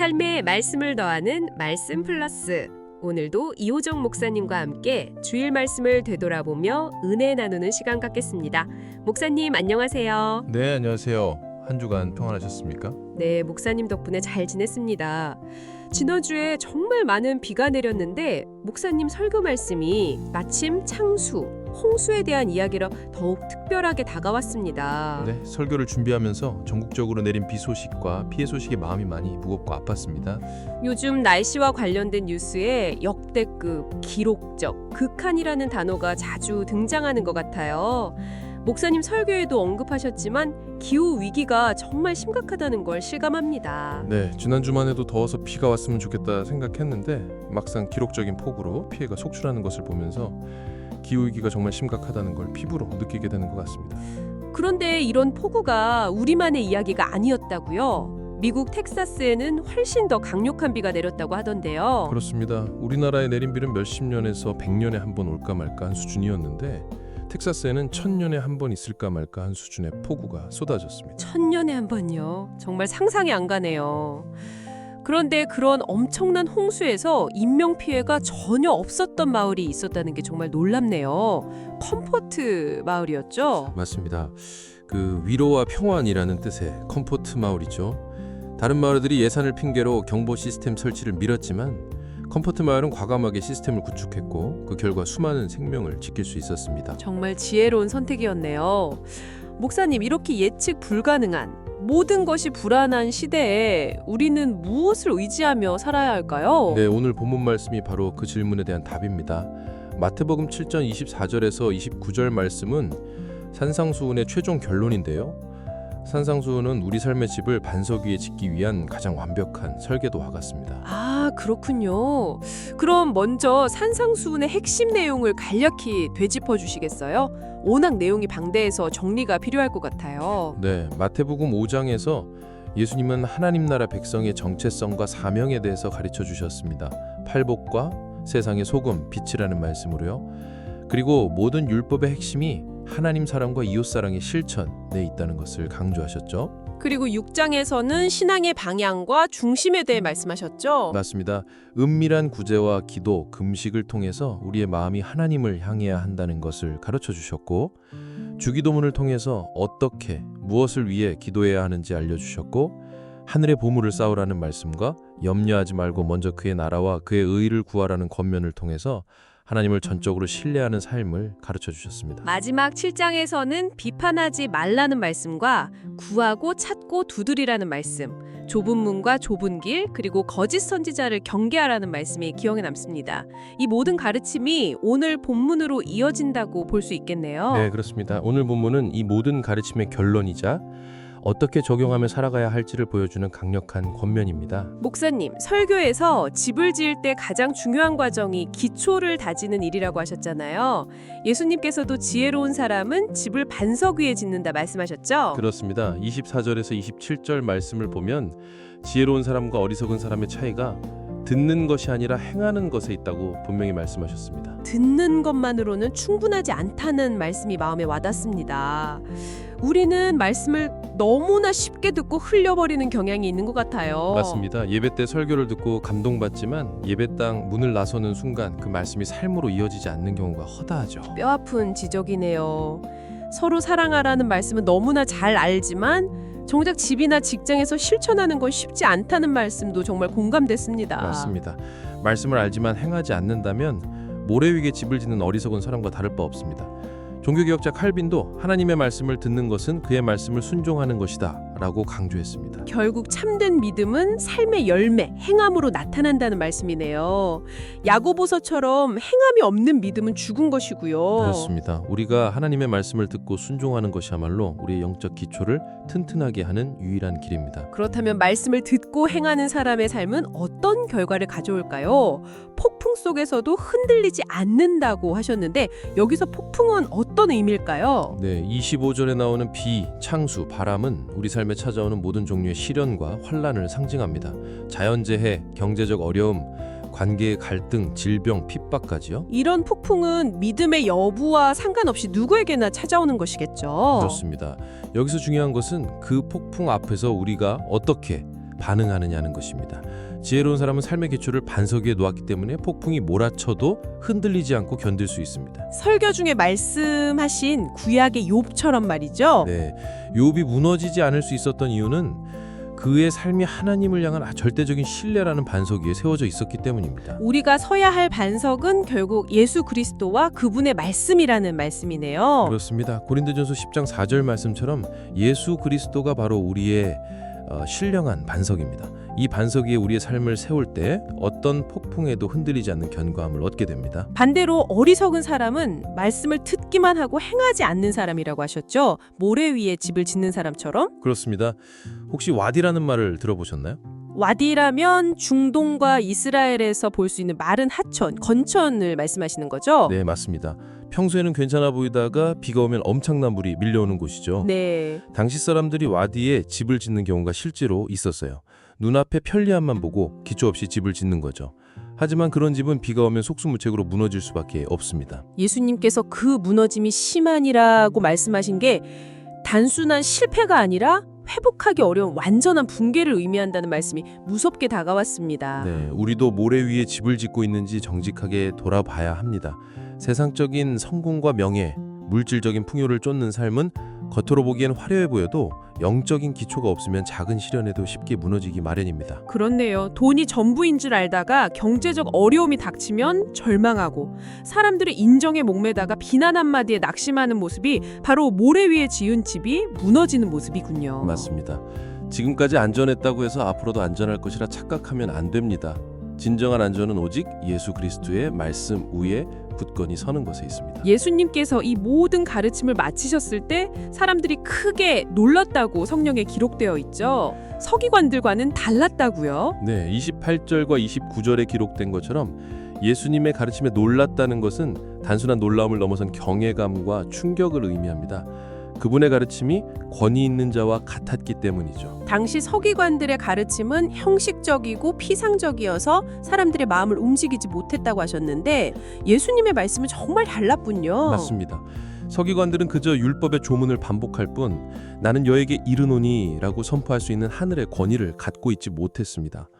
삶에 말씀을 더하는 말씀 플러스. 오늘도 이호정 목사님과 함께 주일 말씀을 되돌아보며 은혜 나누는 시간 갖겠습니다. 목사님 안녕하세요. 네, 안녕하세요. 한 주간 평안하셨습니까? 네, 목사님 덕분에 잘 지냈습니다. 지난주에 정말 많은 비가 내렸는데 목사님 설교 말씀이 마침 창수, 홍수에 대한 이야기로 더욱 특별하게 다가왔습니다. 네, 설교를 준비하면서 전국적으로 내린 비 소식과 피해 소식에 마음이 많이 무겁고 아팠습니다. 요즘 날씨와 관련된 뉴스에 역대급, 기록적, 극한이라는 단어가 자주 등장하는 것 같아요. 목사님 설교에도 언급하셨지만 기후 위기가 정말 심각하다는 걸 실감합니다. 네, 지난주만 해도 더워서 비가 왔으면 좋겠다 생각했는데 막상 기록적인 폭우로 피해가 속출하는 것을 보면서 기후위기가 정말 심각하다는 걸 피부로 느끼게 되는 것 같습니다. 그런데 이런 폭우가 우리만의 이야기가 아니었다고요? 미국 텍사스에는 훨씬 더 강력한 비가 내렸다고 하던데요. 그렇습니다. 우리나라에 내린 비는 몇십 년에서 100년에 한 번 올까 말까 한 수준이었는데 텍사스에는 1000년에 한 번 있을까 말까 한 수준의 폭우가 쏟아졌습니다. 1000년에 한 번요. 정말 상상이 안 가네요. 그런데 그런 엄청난 홍수에서 인명피해가 전혀 없었던 마을이 있었다는 게 정말 놀랍네요. 컴포트 마을이었죠? 맞습니다. 그 위로와 평안이라는 뜻의 컴포트 마을이죠. 다른 마을들이 예산을 핑계로 경보 시스템 설치를 미뤘지만 컴포트 마을은 과감하게 시스템을 구축했고 그 결과 수많은 생명을 지킬 수 있었습니다. 정말 지혜로운 선택이었네요. 목사님, 이렇게 예측 불가능한 모든 것이 불안한 시대에 우리는 무엇을 의지하며 살아야 할까요? 네, 오늘 본문 말씀이 바로 그 질문에 대한 답입니다. 마태복음 7장 24절에서 29절 말씀은 산상수훈의 최종 결론인데요. 산상수훈은 우리 삶의 집을 반석 위에 짓기 위한 가장 완벽한 설계도와 같습니다. 아, 그렇군요. 그럼 먼저 산상수훈의 핵심 내용을 간략히 되짚어 주시겠어요? 워낙 내용이 방대해서 정리가 필요할 것 같아요. 네, 마태복음 5장에서 예수님은 하나님 나라 백성의 정체성과 사명에 대해서 가르쳐 주셨습니다. 팔복과 세상의 소금, 빛이라는 말씀으로요. 그리고 모든 율법의 핵심이 하나님 사랑과 이웃 사랑의 실천에 있다는 것을 강조하셨죠. 그리고 6장에서는 신앙의 방향과 중심에 대해 말씀하셨죠. 맞습니다. 은밀한 구제와 기도, 금식을 통해서 우리의 마음이 하나님을 향해야 한다는 것을 가르쳐 주셨고, 주기도문을 통해서 어떻게 무엇을 위해 기도해야 하는지 알려주셨고, 하늘의 보물을 쌓으라는 말씀과 염려하지 말고 먼저 그의 나라와 그의 의를 구하라는 권면을 통해서 하나님을 전적으로 신뢰하는 삶을 가르쳐 주셨습니다. 마지막 7장에서는 비판하지 말라는 말씀과 구하고 찾고 두드리라는 말씀, 좁은 문과 좁은 길, 그리고 거짓 선지자를 경계하라는 말씀이 기억에 남습니다. 이 모든 가르침이 오늘 본문으로 이어진다고 볼 수 있겠네요. 네, 그렇습니다. 오늘 본문은 이 모든 가르침의 결론이자 어떻게 적용하며 살아가야 할지를 보여주는 강력한 권면입니다. 목사님, 설교에서 집을 지을 때 가장 중요한 과정이 기초를 다지는 일이라고 하셨잖아요. 예수님께서도 지혜로운 사람은 집을 반석 위에 짓는다 말씀하셨죠? 그렇습니다. 24절에서 27절 말씀을 보면 지혜로운 사람과 어리석은 사람의 차이가 듣는 것이 아니라 행하는 것에 있다고 분명히 말씀하셨습니다. 듣는 것만으로는 충분하지 않다는 말씀이 마음에 와닿습니다. 우리는 말씀을 너무나 쉽게 듣고 흘려버리는 경향이 있는 것 같아요. 맞습니다. 예배 때 설교를 듣고 감동받지만 예배당 문을 나서는 순간 그 말씀이 삶으로 이어지지 않는 경우가 허다하죠. 뼈아픈 지적이네요. 서로 사랑하라는 말씀은 너무나 잘 알지만 정작 집이나 직장에서 실천하는 건 쉽지 않다는 말씀도 정말 공감됐습니다. 맞습니다. 말씀을 알지만 행하지 않는다면 모래 위에 집을 짓는 어리석은 사람과 다를 바 없습니다. 종교개혁자 칼빈도 하나님의 말씀을 듣는 것은 그의 말씀을 순종하는 것이다 라고 강조했습니다. 결국 참된 믿음은 삶의 열매, 행함으로 나타난다는 말씀이네요. 야고보서처럼 행함이 없는 믿음은 죽은 것이고요. 그렇습니다. 우리가 하나님의 말씀을 듣고 순종하는 것이야말로 우리의 영적 기초를 튼튼하게 하는 유일한 길입니다. 그렇다면 말씀을 듣고 행하는 사람의 삶은 어떤 결과를 가져올까요? 폭풍 속에서도 흔들리지 않는다고 하셨는데 여기서 폭풍은 어떤 의미일까요? 네, 25절에 나오는 비, 창수, 바람은 우리 삶에 찾아오는 모든 종류의 시련과 환란을 상징합니다. 자연재해, 경제적 어려움, 관계의 갈등, 질병, 핍박까지요. 이런 폭풍은 믿음의 여부와 상관없이 누구에게나 찾아오는 것이겠죠. 그렇습니다. 여기서 중요한 것은 그 폭풍 앞에서 우리가 어떻게 반응하느냐는 것입니다. 지혜로운 사람은 삶의 기초를 반석 위에 놓았기 때문에 폭풍이 몰아쳐도 흔들리지 않고 견딜 수 있습니다. 설교 중에 말씀하신 구약의 욥처럼 말이죠. 네, 욥이 무너지지 않을 수 있었던 이유는 그의 삶이 하나님을 향한 절대적인 신뢰라는 반석 위에 세워져 있었기 때문입니다. 우리가 서야 할 반석은 결국 예수 그리스도와 그분의 말씀이라는 말씀이네요. 그렇습니다. 고린도전서 10장 4절 말씀처럼 예수 그리스도가 바로 우리의 신령한 반석입니다. 이 반석 위에 우리의 삶을 세울 때 어떤 폭풍에도 흔들리지 않는 견고함을 얻게 됩니다. 반대로 어리석은 사람은 말씀을 듣기만 하고 행하지 않는 사람이라고 하셨죠. 모래 위에 집을 짓는 사람처럼. 그렇습니다. 혹시 와디라는 말을 들어보셨나요? 와디라면 중동과 이스라엘에서 볼 수 있는 마른 하천, 건천을 말씀하시는 거죠? 네, 맞습니다. 평소에는 괜찮아 보이다가 비가 오면 엄청난 물이 밀려오는 곳이죠. 네. 당시 사람들이 와디에 집을 짓는 경우가 실제로 있었어요. 눈앞에 편리함만 보고 기초 없이 집을 짓는 거죠. 하지만 그런 집은 비가 오면 속수무책으로 무너질 수밖에 없습니다. 예수님께서 그 무너짐이 심하니라고 말씀하신 게 단순한 실패가 아니라 회복하기 어려운 완전한 붕괴를 의미한다는 말씀이 무섭게 다가왔습니다. 네, 우리도 모래 위에 집을 짓고 있는지 정직하게 돌아봐야 합니다. 세상적인 성공과 명예, 물질적인 풍요를 쫓는 삶은 겉으로 보기엔 화려해 보여도 영적인 기초가 없으면 작은 시련에도 쉽게 무너지기 마련입니다. 그렇네요. 돈이 전부인 줄 알다가 경제적 어려움이 닥치면 절망하고 사람들의 인정에 목매다가 비난 한마디에 낙심하는 모습이 바로 모래 위에 지은 집이 무너지는 모습이군요. 맞습니다. 지금까지 안전했다고 해서 앞으로도 안전할 것이라 착각하면 안 됩니다. 진정한 안전은 오직 예수 그리스도의 말씀 위에 굳건히 서는 것에 있습니다. 예수님께서 이 모든 가르침을 마치셨을 때 사람들이 크게 놀랐다고 성경에 기록되어 있죠. 서기관들과는 달랐다고요. 네, 28절과 29절에 기록된 것처럼 예수님의 가르침에 놀랐다는 것은 단순한 놀라움을 넘어선 경외감과 충격을 의미합니다. 그분의 가르침이 권위 있는 자와 같았기 때문이죠. 당시 서기관들의 가르침은 형식적이고 피상적이어서 사람들의 마음을 움직이지 못했다고 하셨는데 예수님의 말씀은 정말 달랐군요. 맞습니다. 서기관들은 그저 율법의 조문을 반복할 뿐 나는 여에게 이르노니 라고 선포할 수 있는 하늘의 권위를 갖고 있지 못했습니다.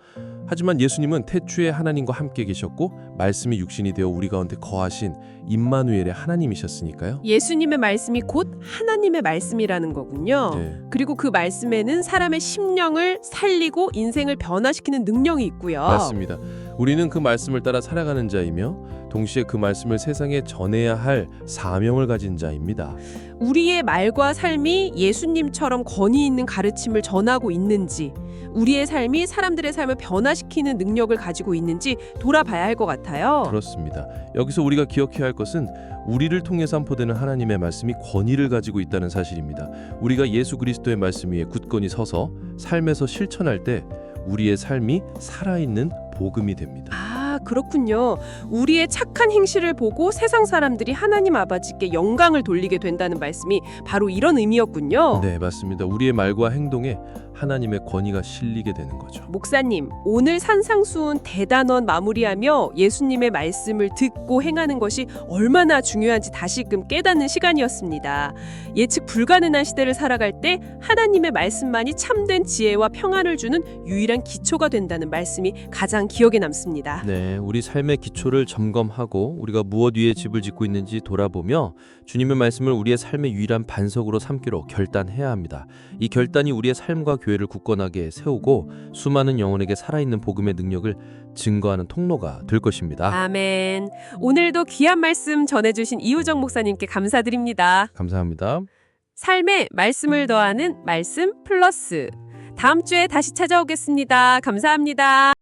하지만 예수님은 태초에 하나님과 함께 계셨고 말씀이 육신이 되어 우리 가운데 거하신 임마누엘의 하나님이셨으니까요. 예수님의 말씀이 곧 하나님의 말씀이라는 거군요. 네. 그리고 그 말씀에는 사람의 심령을 살리고 인생을 변화시키는 능력이 있고요. 맞습니다. 우리는 그 말씀을 따라 살아가는 자이며 동시에 그 말씀을 세상에 전해야 할 사명을 가진 자입니다. 우리의 말과 삶이 예수님처럼 권위 있는 가르침을 전하고 있는지, 우리의 삶이 사람들의 삶을 변화시키는 능력을 가지고 있는지 돌아봐야 할 것 같아요. 그렇습니다. 여기서 우리가 기억해야 할 것은 우리를 통해 선포되는 하나님의 말씀이 권위를 가지고 있다는 사실입니다. 우리가 예수 그리스도의 말씀 위에 굳건히 서서 삶에서 실천할 때 우리의 삶이 살아있는 복음이 됩니다. 아, 그렇군요. 우리의 착한 행실을 보고 세상 사람들이 하나님 아버지께 영광을 돌리게 된다는 말씀이 바로 이런 의미였군요. 네, 맞습니다. 우리의 말과 행동에 하나님의 권위가 실리게 되는 거죠. 목사님, 오늘 산상수훈 대단원 마무리하며 예수님의 말씀을 듣고 행하는 것이 얼마나 중요한지 다시금 깨닫는 시간이었습니다. 예측 불가능한 시대를 살아갈 때 하나님의 말씀만이 참된 지혜와 평안을 주는 유일한 기초가 된다는 말씀이 가장 기억에 남습니다. 네, 우리 삶의 기초를 점검하고 우리가 무엇 위에 집을 짓고 있는지 돌아보며 주님의 말씀을 우리의 삶의 유일한 반석으로 삼기로 결단해야 합니다. 이 결단이 우리의 삶과 교회를 굳건하게 세우고 수많은 영혼에게 살아있는 복음의 능력을 증거하는 통로가 될 것입니다. 아멘. 오늘도 귀한 말씀 전해주신 이우정 목사님께 감사드립니다. 감사합니다. 삶에 말씀을 더하는 말씀 플러스. 다음 주에 다시 찾아오겠습니다. 감사합니다.